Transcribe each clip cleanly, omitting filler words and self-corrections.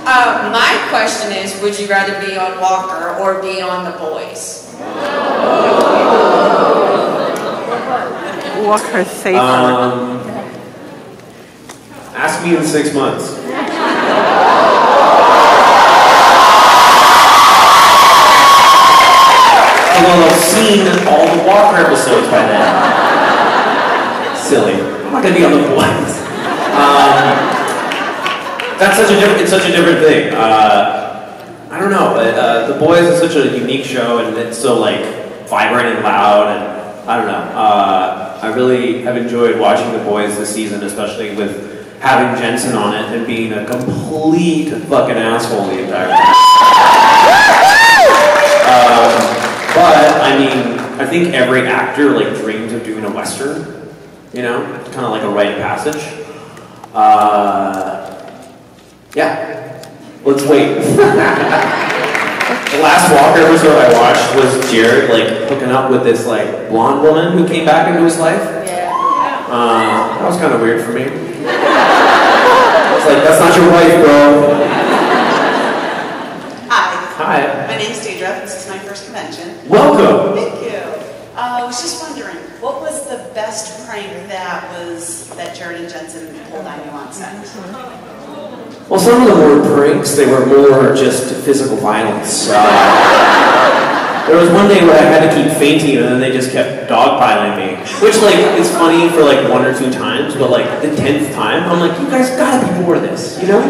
My question is, would you rather be on Walker or be on The Boys? Walker safer. Ask me in 6 months. Although I've seen all the Walker episodes by then. Silly. I'm not gonna be on The Boys. It's such a different thing. I don't know. The Boys is such a unique show, and it's so like vibrant and loud, and I don't know. I really have enjoyed watching The Boys this season, especially with having Jensen on it and being a complete fucking asshole the entire time. But I mean, I think every actor like dreams of doing a Western. You know, it's kind of like a rite of passage. Yeah. Let's wait. The last Walker episode I watched was Jared like hooking up with this like blonde woman who came back into his life. Yeah. That was kind of weird for me. It's like, that's not your wife, bro. Hi. Hi. My name's Deidre. This is my first convention. Welcome. Thank you. I was just wondering, what was the best prank that Jared and Jensen pulled on you on set? Well, some of them were pranks. They were more just physical violence. There was one day where I had to keep fainting, and then they just kept dogpiling me. Which, like, is funny for like 1 or 2 times, but like the 10th time, I'm like, you guys gotta be more of this, you know?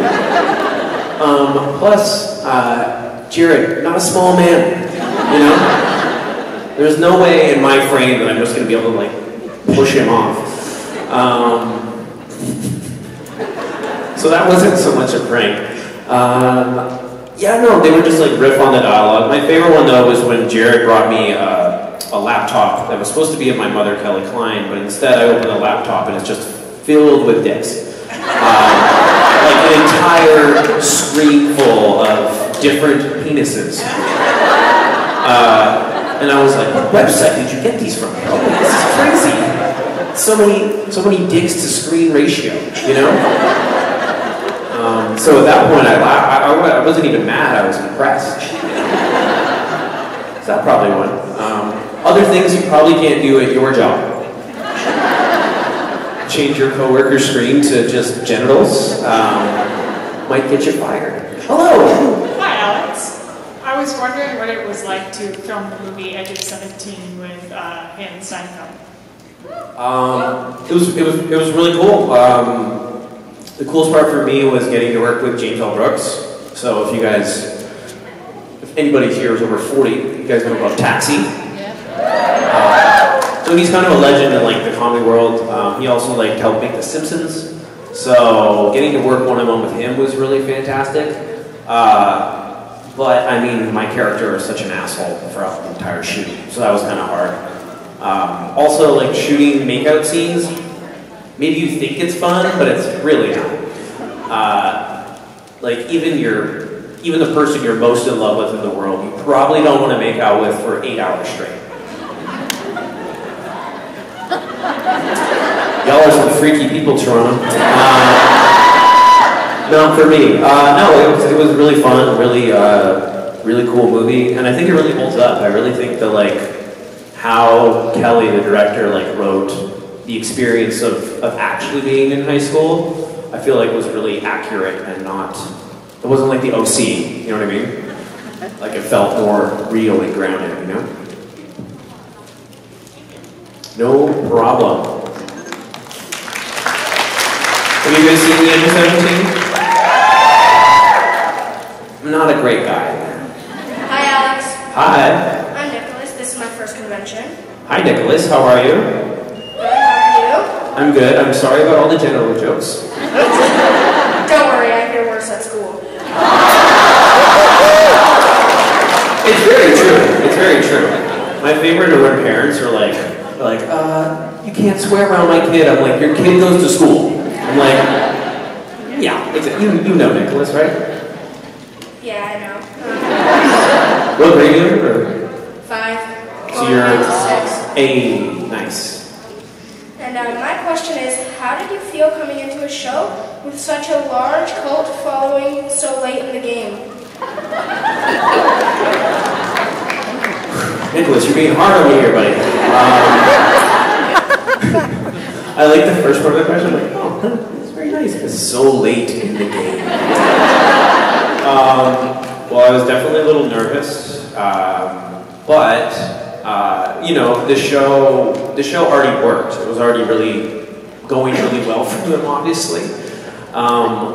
Plus, Jared, not a small man, you know? There's no way in my frame that I'm just gonna be able to like push him off. So that wasn't so much a prank. Yeah, no, they would just like riff on the dialogue. My favorite one though was when Jared brought me a laptop that was supposed to be of my mother, Kelly Klein, but instead I opened the laptop and it's just filled with dicks. Like an entire screen full of different penises. And I was like, what website did you get these from? Oh, this is crazy. So many dicks to screen ratio, you know? So at that point, I wasn't even mad, I was impressed. So that probably won. Other things you probably can't do at your job. Change your coworker's screen to just genitals. Might get you fired. Hello! Hi, Alex. I was wondering what it was like to film the movie Edge of 17 with Hannah Steinfeld. It was really cool. The coolest part for me was getting to work with James L. Brooks. So if anybody here is over 40, you guys know about Taxi. So he's kind of a legend in like the comedy world. He also like helped make The Simpsons. So getting to work one-on-one with him was really fantastic. But I mean, my character is such an asshole throughout the entire shoot, so that was kind of hard. Also, like shooting makeout scenes. Maybe you think it's fun, but it's really not. Like even the person you're most in love with in the world, you probably don't want to make out with for 8 hours straight. Y'all are some freaky people, Toronto. No, for me, no, it was really fun, really cool movie, and I think it really holds up. I really think that like how Kelly, the director, like wrote the experience of actually being in high school, I feel like was really accurate and it wasn't like the OC, you know what I mean? Like it felt more real and grounded, you know? No problem. Have you guys seen the Edge of 17? I'm not a great guy. Hi, Alex. Hi. I'm Nicholas. This is my first convention. Hi, Nicholas. How are you? Good. How are you? I'm good. I'm sorry about all the genital jokes. Don't worry, I hear worse at school. It's very true. It's very true. My favorite are when parents are like, you can't swear around my kid. I'm like, your kid goes to school. I'm like, yeah, you know Nicholas, right? Yeah, I know. What grade are you? 5. So you're 6. A, nice. I And my question is, how did you feel coming into a show with such a large cult following so late in the game? Nicholas, you're being hard on me here, buddy. I like the first part of the question. I'm like, oh, that's very nice. It's so late in the game. Well, I was definitely a little nervous, but you know, the show already worked. It was already really going really well for them, obviously.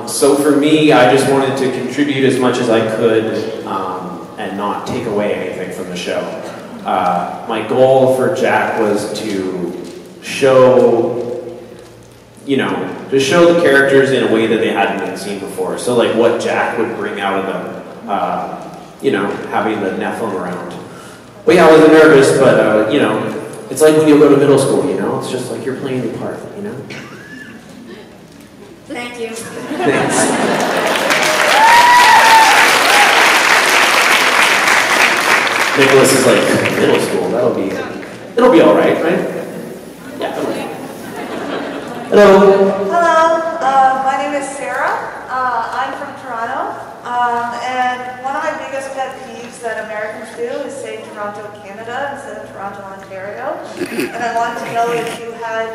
So for me, I just wanted to contribute as much as I could and not take away anything from the show. My goal for Jack was to show, you know, to show the characters in a way that they hadn't been seen before. So like what Jack would bring out of them, you know, having the Nephilim around. But yeah, I was nervous, but you know, it's like when you go to middle school, you know, it's just like you're playing the part, you know? Thank you. Thanks. Nicholas is like, middle school, it'll be all right, right? Yeah. Hello. Hello, my name is Sarah. I'm from Toronto, and one of my biggest pet peeves that Americans do is say Toronto, Canada instead of Toronto, Ontario. And I wanted to know if you had...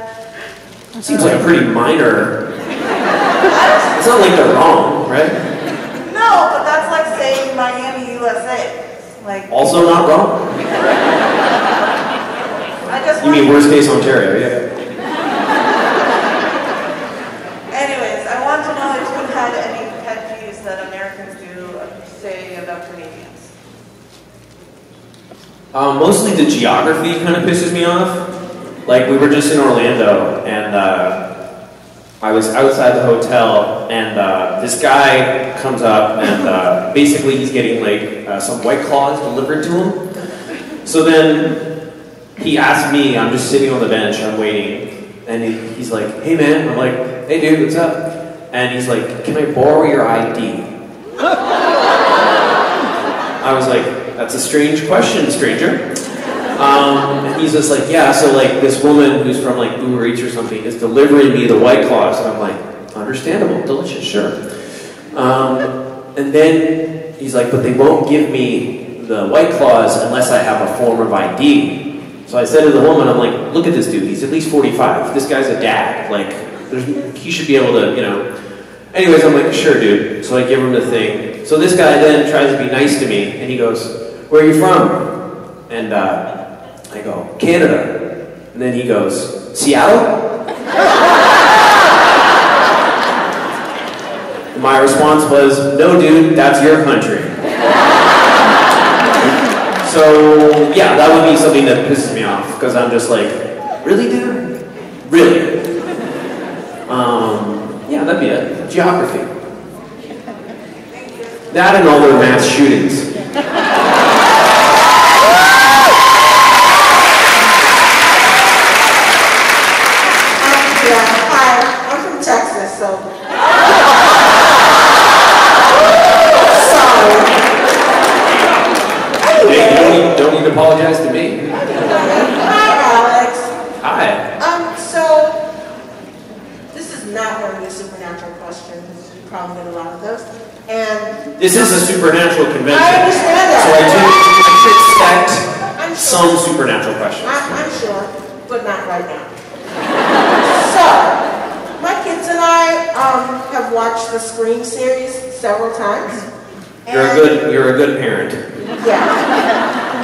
Seems like a pretty minor... It's not like they're wrong, right? No, but that's like saying Miami, USA. Like... Also not wrong? I just You mean worst case Ontario, yeah. Anyways, I want to know if you had any pet peeves that Americans do say about Canadians. Mostly the geography kind of pisses me off. Like, we were just in Orlando, and I was outside the hotel, and this guy comes up, and basically he's getting, like, some White Claws delivered to him. So then he asked me, I'm just sitting on the bench, I'm waiting, and he's like, hey man, I'm like, hey dude, what's up? And he's like, can I borrow your ID? I was like, that's a strange question, stranger. And he's just like, yeah, so like this woman who's from like Uber Eats or something is delivering me the White Claws. And I'm like, understandable, delicious, sure. And then he's like, but they won't give me the White Claws unless I have a form of ID. So I said to the woman, I'm like, look at this dude, he's at least 45. This guy's a dad. Like, he should be able to, you know. Anyways, I'm like, sure, dude. So I give him the thing. So this guy then tries to be nice to me, and he goes, where are you from? And I go, Canada. And then he goes, Seattle? My response was, no, dude, that's your country. So, yeah, that would be something that pisses me off, because I'm just like, really, dude? Really? Yeah, that'd be it. Geography. That and all their mass shootings. Hi, I'm from Texas, so... Sorry. Hey, you don't need to apologize to me. Hi, Alex. Hi. So, this is not going to be a supernatural question. You probably get a lot of those. And... This is a supernatural convention. I understand that. So I do expect some supernatural questions. I'm sure, but not right now. So, my kids and I have watched the Scream series several times. You're a good parent. Yeah.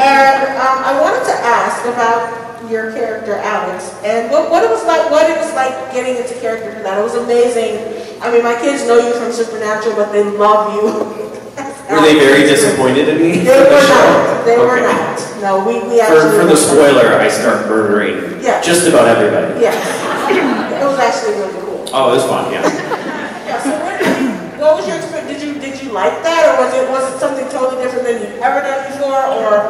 And I wanted to ask about your character, Alex, and what it was like getting into character for that. It was amazing. I mean, my kids know you from Supernatural, but they love you. Were they very disappointed in me? They were not. They were not. No, we actually... For the spoiler, I start murdering just about everybody. Yes. It was actually really cool. Oh, it was fun, yeah. Yeah, so what was your experience? Did you like that, or was it something totally different than you've ever done before, or...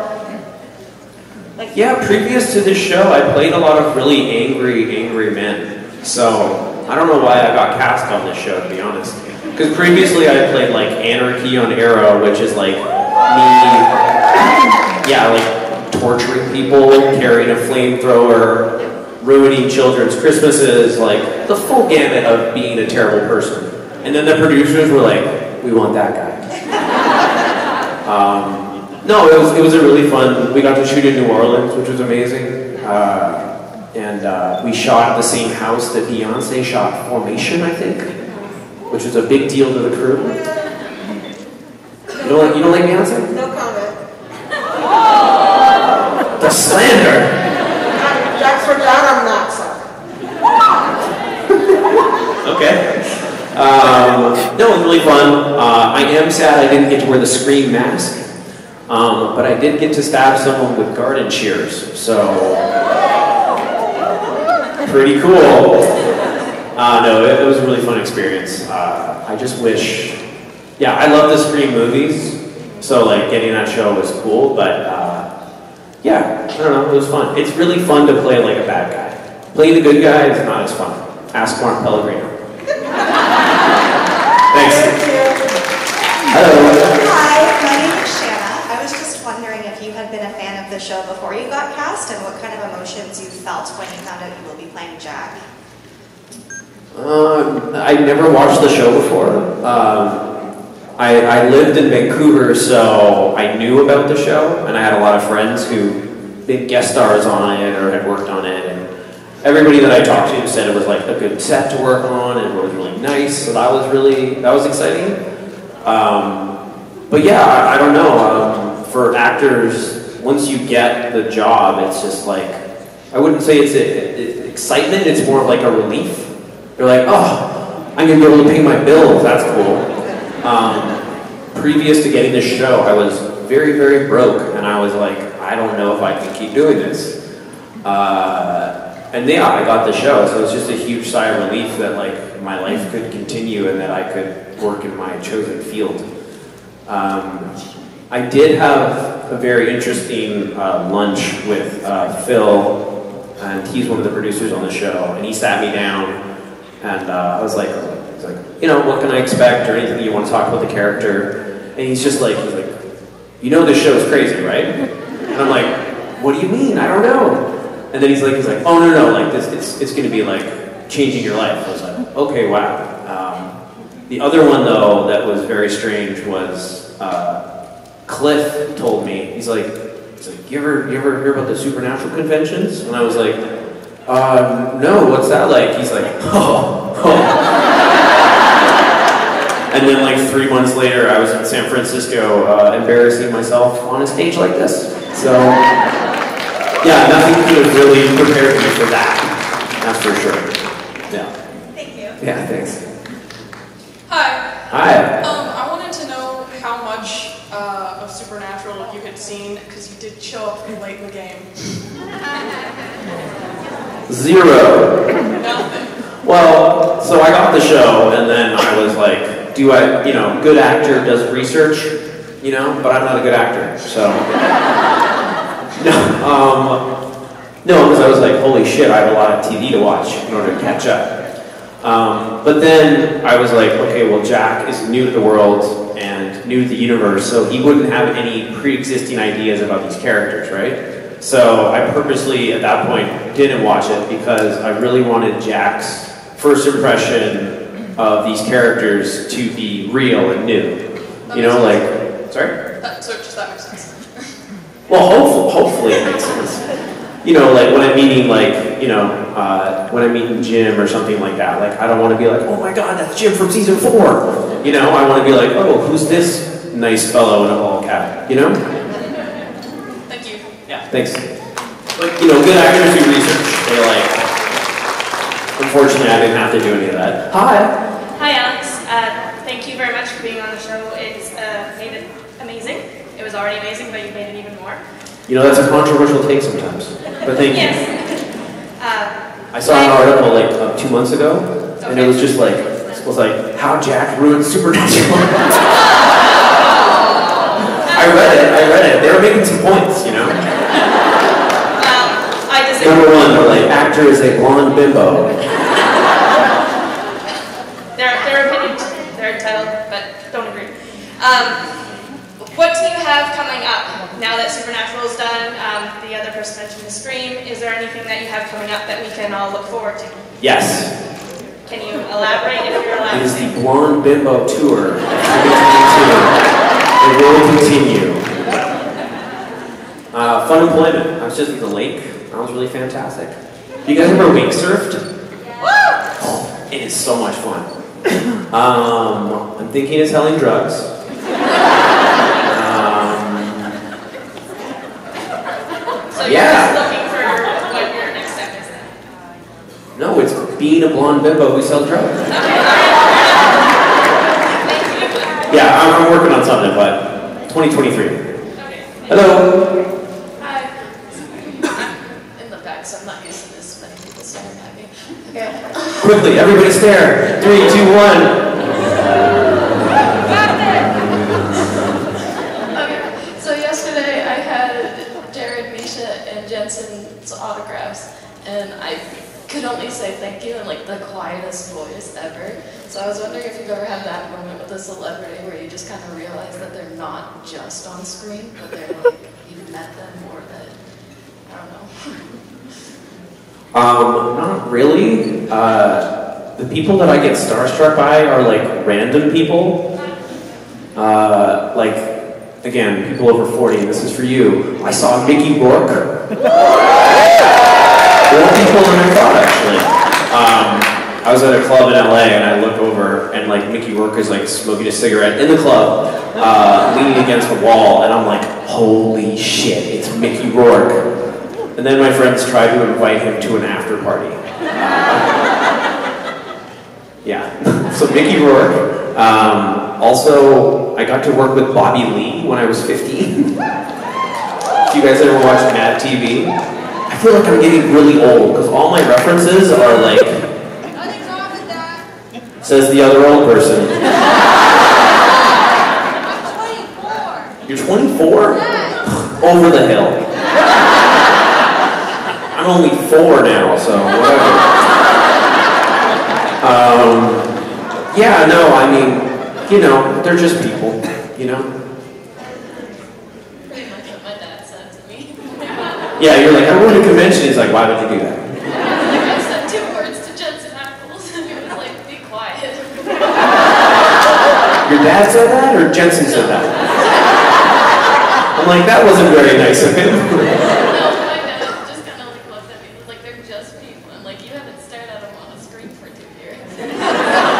Yeah, previous to this show, I played a lot of really angry men. So, I don't know why I got cast on this show, to be honest. Because previously I played like Anarchy on Arrow, which is like me, like torturing people, carrying a flamethrower, ruining children's Christmases, like the full gamut of being a terrible person. And then the producers were like, we want that guy. No, it was a really fun, we got to shoot in New Orleans, which was amazing. And we shot at the same house that Beyonce shot Formation, I think, which was a big deal to the crew. You don't like Beyonce? No comment. The slander! Jack's for John, I'm not sorry. Okay. No, it was really fun. I am sad I didn't get to wear the Scream mask, but I did get to stab someone with garden shears, so pretty cool. No, it was a really fun experience. I just wish, yeah, I love the Scream movies, so like getting that show was cool, but yeah, I don't know, it was fun. It's really fun to play like a bad guy. Playing the good guy is not as fun. Ask Mark Pellegrino. Thanks. Hello. Hi, my name is Shanna. I was just wondering if you had been a fan of the show before you got cast and what kind of emotions you felt when you found out you will be playing Jack. I never watched the show before. I lived in Vancouver, so I knew about the show, and I had a lot of friends who did guest stars on it or had worked on it, and everybody that I talked to said it was like a good set to work on, and it was really nice, so that was exciting. But yeah, I don't know, for actors, once you get the job, it's just like, I wouldn't say it's excitement, it's more of like a relief. You're like, oh, I'm gonna be able to pay my bills, that's cool. Previous to getting this show, I was very, very broke, and I was like, I don't know if I can keep doing this. And yeah, I got the show, so it's just a huge sigh of relief that like my life could continue and that I could work in my chosen field. I did have a very interesting lunch with Phil, and he's one of the producers on the show, and he sat me down, and I was like, you know, what can I expect, or anything you want to talk about the character? And he's like, you know this show's crazy, right? And I'm like, what do you mean? I don't know. And then he's like, oh no, like this, it's going to be like changing your life. I was like, okay, wow. The other one though that was very strange was Cliff told me. He's like, you ever hear about the supernatural conventions? And I was like, no, what's that like? He's like, oh. And then like 3 months later, I was in San Francisco embarrassing myself on a stage like this. So. Yeah, nothing could have really prepared me for that. That's for sure. Yeah. Thank you. Yeah, thanks. Hi. Hi. I wanted to know how much of Supernatural you had seen, because you did show up late in the game. 0. Nothing. Well, so I got the show, and then I was like, good actor does research, but I'm not a good actor, so. No, because I was like, holy shit, I have a lot of TV to watch in order to catch up. But then I was like, okay, well, Jack is new to the world and new to the universe, so he wouldn't have any pre-existing ideas about these characters, right? So I purposely, at that point, didn't watch it because I really wanted Jack's first impression of these characters to be real and new. Sorry? That makes sense. Well, hopefully it makes sense. Like when I'm meeting, when I'm meeting Jim or something like that, like I don't want to be like, oh my god, that's Jim from season 4. I want to be like, oh, who's this nice fellow in a ball cap? Thank you. Yeah, thanks. But good actors do research. They unfortunately, I didn't have to do any of that. Hi. Hi, Alex. Thank you very much for being on the show. It's made it amazing. It was already amazing, but you made it even more. That's a controversial take sometimes. But thank you. Yes. I saw an article 2 months ago, and it was just like, how Jack ruined Supernatural. I read it. They were making some points, I disagree. Number 1, they're like, actor is a blonde bimbo. Their opinion, they're entitled, but don't agree. What do you have coming up now that Supernatural is done? The other person mentioned the Scream. Is there anything that you have coming up that we can all look forward to? Yes. Can you elaborate if you're allowed? It is the Blonde Bimbo Tour. It will continue. Fun employment. I was just at the lake. That was really fantastic. You guys ever wake surfed? Oh, it is so much fun. I'm thinking of selling drugs. So you're just looking for what your next step is then? No, it's being a blonde bimbo who sells drugs. Yeah, I'm working on something, but 2023. Hello. Quickly, everybody stare. 3, 2, 1. Okay, so yesterday I had Jared, Misha, and Jensen's autographs, and I could only say thank you in like the quietest voice ever. So I was wondering if you've ever had that moment with a celebrity where you just kind of realize that they're not just on screen, but they're like, you've met them or that, I don't know. Not really. The people that I get starstruck by are like random people. Like, again, people over 40. This is for you. I saw Mickey Rourke. More people than I thought, actually. I was at a club in LA and I look over and like Mickey Rourke is like smoking a cigarette in the club, leaning against the wall, and I'm like, holy shit, it's Mickey Rourke. And then my friends tried to invite him to an after party. Yeah, so Mickey Rourke. Also, I got to work with Bobby Lee when I was 15. If you guys ever watched Mad TV, I feel like I'm getting really old because all my references are like, nothing's wrong with that, says the other old person. I'm 24. You're 24? Yeah. Over the hill. I'm only 4 now, so whatever. Yeah, no, I mean, you know, they're just people, you know? Pretty much what my dad said to me. Yeah, you're like, I went to a convention. He's like, why would you do that? I said 2 words to Jensen Ackles, and he was like, be quiet. Your dad said that, or Jensen said that? I'm like, that wasn't very nice of him. No, my dad just kind of like looked at me. He was like, they're just people. I'm like, you haven't stared at them on a screen for 2 years.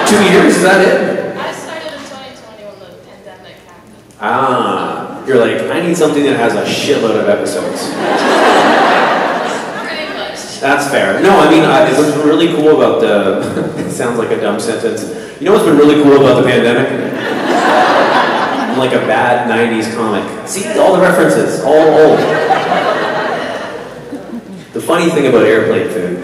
2 years, is that it? I started in 2020 when the pandemic happened. Ah, you're like, I need something that has a shitload of episodes. Pretty much. That's fair. No, I mean, what's been really cool about the, it sounds like a dumb sentence. You know what's been really cool about the pandemic? I'm like a bad 90s comic. See, all the references, all old. The funny thing about airplane food.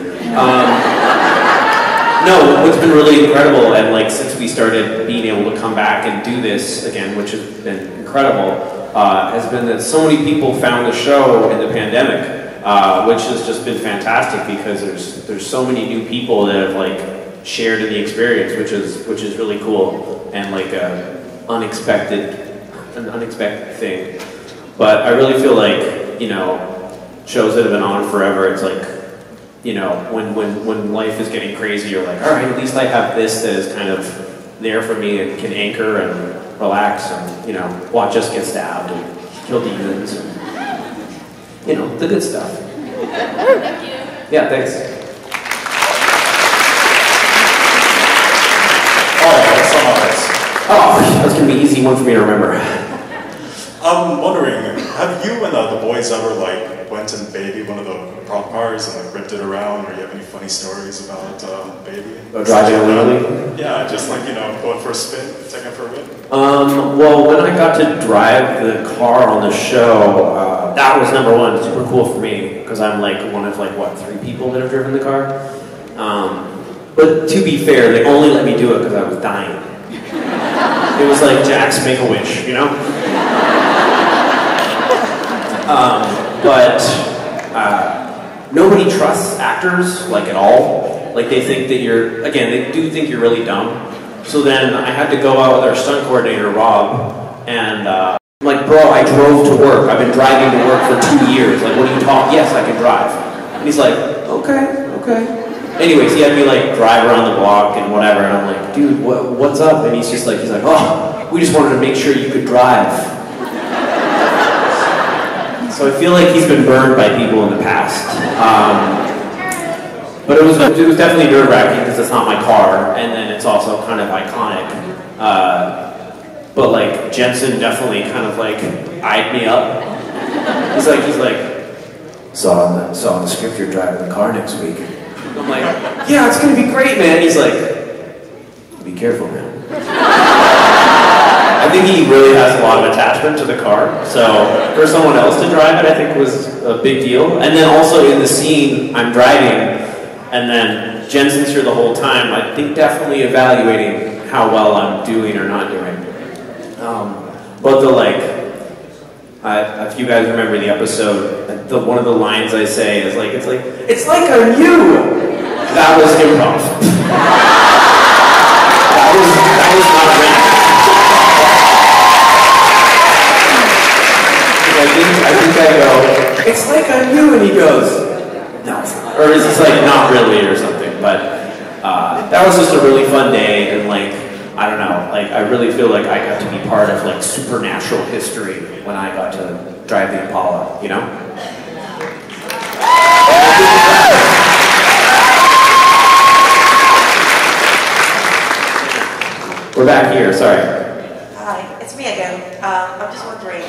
No, what's been really incredible, and like since we started being able to come back and do this again, which has been incredible, has been that so many people found the show in the pandemic, which has just been fantastic because there's so many new people that have like shared in the experience, which is really cool and like an unexpected thing. But I really feel like, you know, shows that have been on forever, it's like, you know, when life is getting crazy, you're like, all right, at least I have this that is kind of there for me and can anchor and relax and, you know, watch us get stabbed and kill demons and, you know, the good stuff. Thank you. Yeah, thanks. Oh, that's gonna be an easy one for me to remember. I'm wondering, have you and the boys ever like went and babied one of the prop cars and like ripped it around, or you have any funny stories about babying? About driving illegally? Yeah, just like, you know, going for a spin, taking it for a rip. Well, when I got to drive the car on the show, that was number one, super cool for me, because I'm like one of like, what, 3 people that have driven the car? But to be fair, they only let me do it because I was dying. It was like Jack's Make-A-Wish, you know? But nobody trusts actors, like, at all. Like, they think that you're, again, they do think you're really dumb. So then I had to go out with our stunt coordinator, Rob, and like, bro, I drove to work. I've been driving to work for 2 years. Like, what are you talking? Yes, I can drive. And he's like, okay. Anyways, he had me like drive around the block and whatever, and I'm like, dude, what's up? And he's like, oh, we just wanted to make sure you could drive. So I feel like he's been burned by people in the past. But it was definitely nerve-wracking because it's not my car, and then it's also kind of iconic. But like Jensen definitely kind of like eyed me up. He's like, saw in the script you're driving the car next week. I'm like, yeah, it's gonna be great, man. He's like, be careful, man. I think he really has a lot of attachment to the car, so for someone else to drive it, I think was a big deal. And then also in the scene, I'm driving, and then Jensen's here the whole time. I think definitely evaluating how well I'm doing or not doing. But if you guys remember the episode, one of the lines I say is like, it's like I'm you. That was improv. that was not written. I think I go, it's like I'm you, and he goes, no, or is this like not really or something? But that was just a really fun day, and like, I don't know, like I really feel like I got to be part of like supernatural history when I got to drive the Impala, you know? We're back here, sorry. Hi, it's me again. I'm just wondering,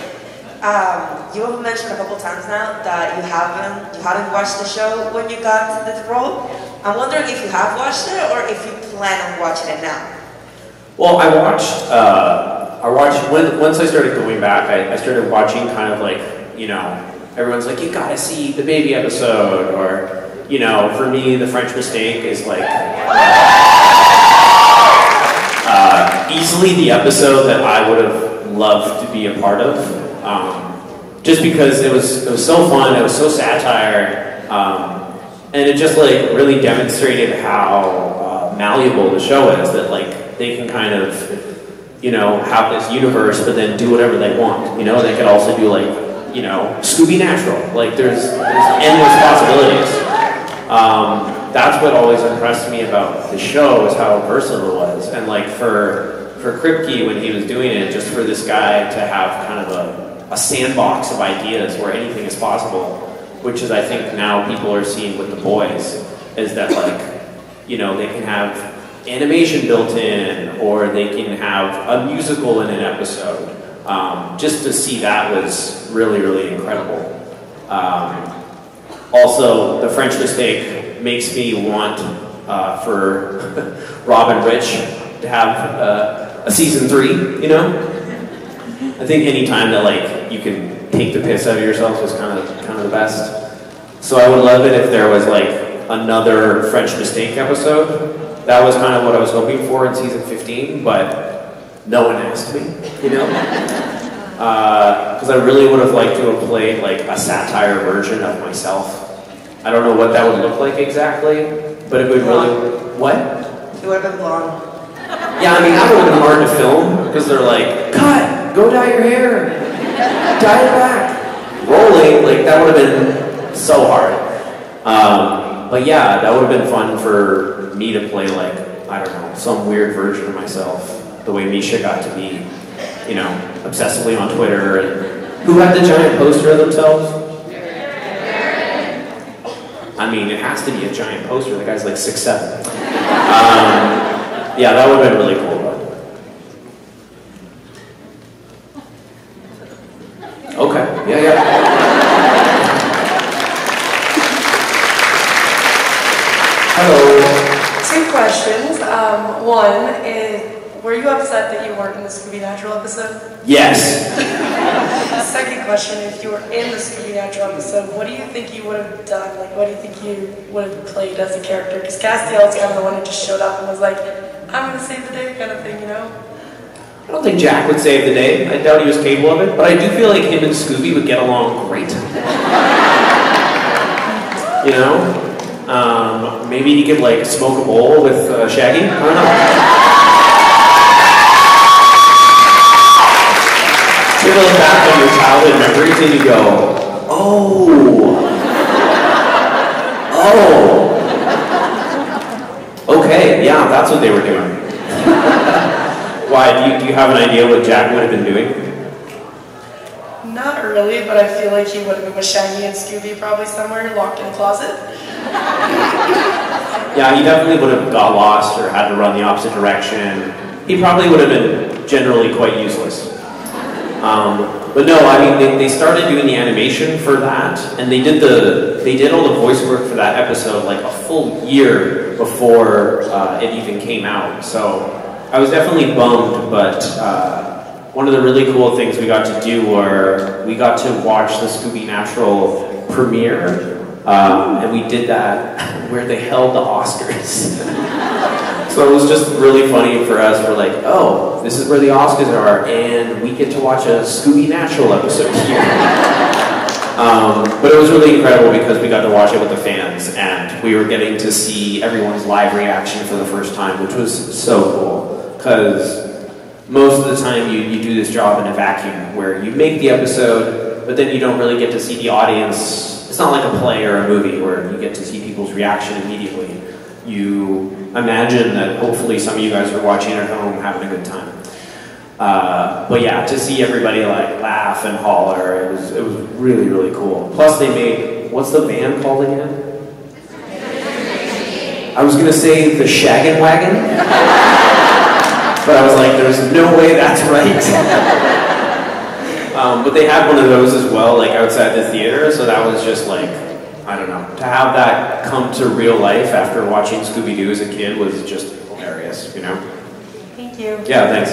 you have mentioned a couple times now that you hadn't watched the show when you got the role. I'm wondering if you have watched it or if you plan on watching it now. Well, I watched once I started going back, I started watching kind of like, you know, everyone's like, you gotta see the baby episode, or, you know, for me, the French Mistake is like, easily the episode that I would have loved to be a part of, just because it was so fun, it was so satire, and it just like really demonstrated how malleable the show is, that like they can kind of, you know, have this universe but then do whatever they want, you know. They could also do like, you know, Scooby Natural, like there's endless possibilities. That's what always impressed me about the show, is how versatile it was. And like for Kripke, when he was doing it, just for this guy to have kind of a sandbox of ideas where anything is possible, which is I think now people are seeing with the boys, is that like, you know, they can have animation built in, or they can have a musical in an episode. Just to see that was really, really incredible. Also, the French Mistake makes me want for Rob and Rich to have a season 3, you know? I think any time that like you can take the piss out of yourself is kind of the best. So I would love it if there was like another French Mistake episode. That was kind of what I was hoping for in season 15, but no one asked me, you know? Because I really would have liked to have played like a satire version of myself. I don't know what that would look like exactly, but it would really... What? It would have been blonde. Yeah, I mean, that would have been hard to film, because they're like, cut! Go dye your hair! Dye it back! Rolling, like, that would have been so hard. But yeah, that would have been fun for me to play, like, I don't know, some weird version of myself, the way Misha got to be, you know, obsessively on Twitter. And who had the giant poster of themselves? I mean, it has to be a giant poster. The guy's like 6'7". Yeah, that would have been really cool, though. Okay, yeah. Hello. 2 questions. One is, were you upset that you weren't in the Scooby Natural episode? Yes. Second question, if you were in the Scooby Natural episode, what do you think you would have done? Like, what do you think you would have played as a character? Because Castiel is kind of the one who just showed up and was like, I'm going to save the day kind of thing, you know? I don't think Jack would save the day. I doubt he was capable of it, but I do feel like him and Scooby would get along great. You know? Maybe he could like smoke a bowl with Shaggy? I don't know. you look back on your childhood memories and you go, okay, yeah, that's what they were doing. Why? Do you have an idea what Jack would have been doing? Not really, but I feel like he would have been with Shaggy and Scooby probably somewhere, locked in a closet. Yeah, he definitely would have got lost or had to run the opposite direction. He probably would have been generally quite useless. But no, I mean, they started doing the animation for that, and they did all the voice work for that episode like a full year before it even came out. So I was definitely bummed, but one of the really cool things we got to do were we got to watch the Scooby Natural premiere, and we did that where they held the Oscars. So it was just really funny for us. We're like, oh, this is where the Oscars are, and we get to watch a Scooby Natural episode here. But it was really incredible because we got to watch it with the fans, and we were getting to see everyone's live reaction for the first time, which was so cool. Because most of the time you do this job in a vacuum, where you make the episode, but then you don't really get to see the audience. It's not like a play or a movie where you get to see people's reaction immediately. You imagine that hopefully some of you guys are watching at home having a good time. But yeah, to see everybody like laugh and holler, it was really, really cool. Plus they made, what's the band called again? I was gonna say the Shaggin' Wagon, but I was like, there's no way that's right. But they had one of those as well, like outside the theater, so that was just like, I don't know, to have that come to real life after watching Scooby-Doo as a kid was just hilarious, you know? Thank you. Yeah, thanks.